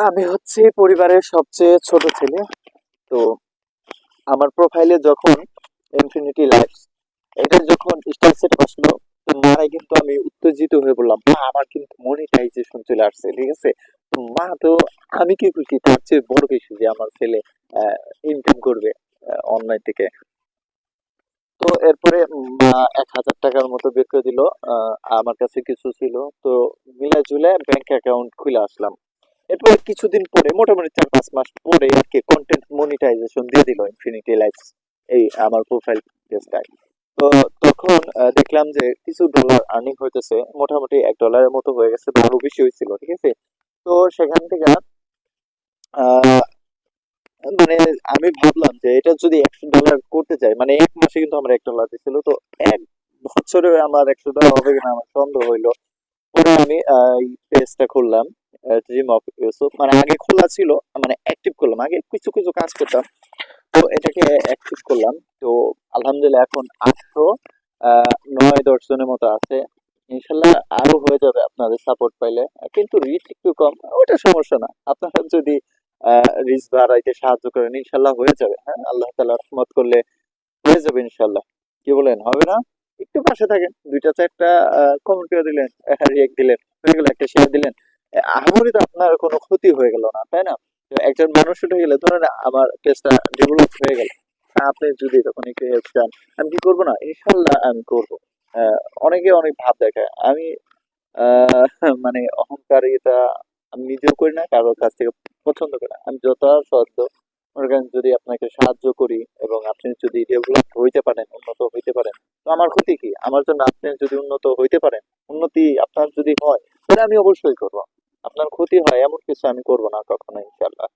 আমি হচ্ছে পরিবারের সবচেয়ে ছোট ছেলে। তো আমার প্রোফাইলে যখন ইনফিনিটি লাইফস এটা যখন স্টার সেট আসলো, তো মারাই কিন্তু আমি উত্তেজিত হয়ে বললাম, মা আমার কিন্তু মনিটাইজেশন চলে আসছে, ঠিক আছে। তো মা তো, আমি কি খুশি, তার চেয়ে বড় কিছু যে আমার ছেলে ইনকাম করবে অনলাইন থেকে। তো এরপরে মা 1,000 টাকার মতো বের করে দিল। আমার কাছে কিছু ছিল, তো মিলা ঝুলে ব্যাংক অ্যাকাউন্ট খুলে আসলাম। এরপর কিছুদিন পরে, মোটামুটি 4-5 মাস পরে আর কি, কন্টেন্ট মনিটাইজেশন দিয়ে দিল ইনফিনিটি লাইফস এই আমার প্রোফাইল পেজটায়। তো তখন দেখলাম যে কিছু ডলার আর্নিং হইতেছে, মোটামুটি $1 মতো হয়ে গেছে, আরো বেশি হয়েছিল, ঠিক আছে। তো সেখান থেকে আহ, মানে আমি ভাবলাম যে এটা যদি $100 করতে চাই, মানে এক মাসে কিন্তু আমার $1 দিছিল, তো এক বছরে আমার $100 হবে কিনা আমার সন্দেহ হইলো। পরে আমি এই পেজটা খুললাম, ড্রিম অফ ইউসুফ। মানে আগে খোলা ছিল, মানে অ্যাক্টিভ করলাম, আগে কিছু কিছু কাজ করতাম, তো এটাকে অ্যাক্টিভ করলাম। তো আলহামদুলিল্লাহ এখন 809-10 জনের মতো আছে। ইনশাল্লাহ আরো হয়ে যাবে আপনাদের সাপোর্ট পাইলে। কিন্তু রিচ একটু কম, ওটা সমস্যা না। আপনারা যদি রিচ বাড়াইতে সাহায্য করেন, ইনশাল্লাহ হয়ে যাবে। হ্যাঁ, আল্লাহ তাআলা রহমত করলে হয়ে যাবে ইনশাল্লাহ। কি বলেন, হবে না? একটু পাশে থাকেন, দুইটা চারটা কমেন্ট করে দিলেন, একটা রিয়েক্ট দিলেন, হয়ে গেল, একটা শেয়ার দিলেন, আহামরি তো আপনার কোনো ক্ষতি হয়ে গেল না, তাই না? তো একজন মানুষ উঠে গেলে, ধরেন আমার পেজটা ডেভেলপ হয়ে গেল, আপনি যদি তখন একটু হেল্প চান, আমি কি করবো না? ইনশাল্লাহ আমি করবো। আহ, অনেকে অনেক ভাব দেখায়, আমি মানে অহংকারিতা আমি নিজেও করি না, কারোর কাছ থেকে পছন্দ করি না। আমি যথাসাধ্য মনে করেন যদি আপনাকে সাহায্য করি এবং আপনি যদি ডেভেলপ হইতে পারেন, উন্নত হইতে পারেন, তো আমার ক্ষতি কি? আমার জন্য আপনি যদি উন্নত হইতে পারেন, উন্নতি আপনার যদি হয়, তাহলে আমি অবশ্যই করবো। আপনার ক্ষতি হয় এমন কিছু আমি করবো না কখনো, ইনশাল্লাহ।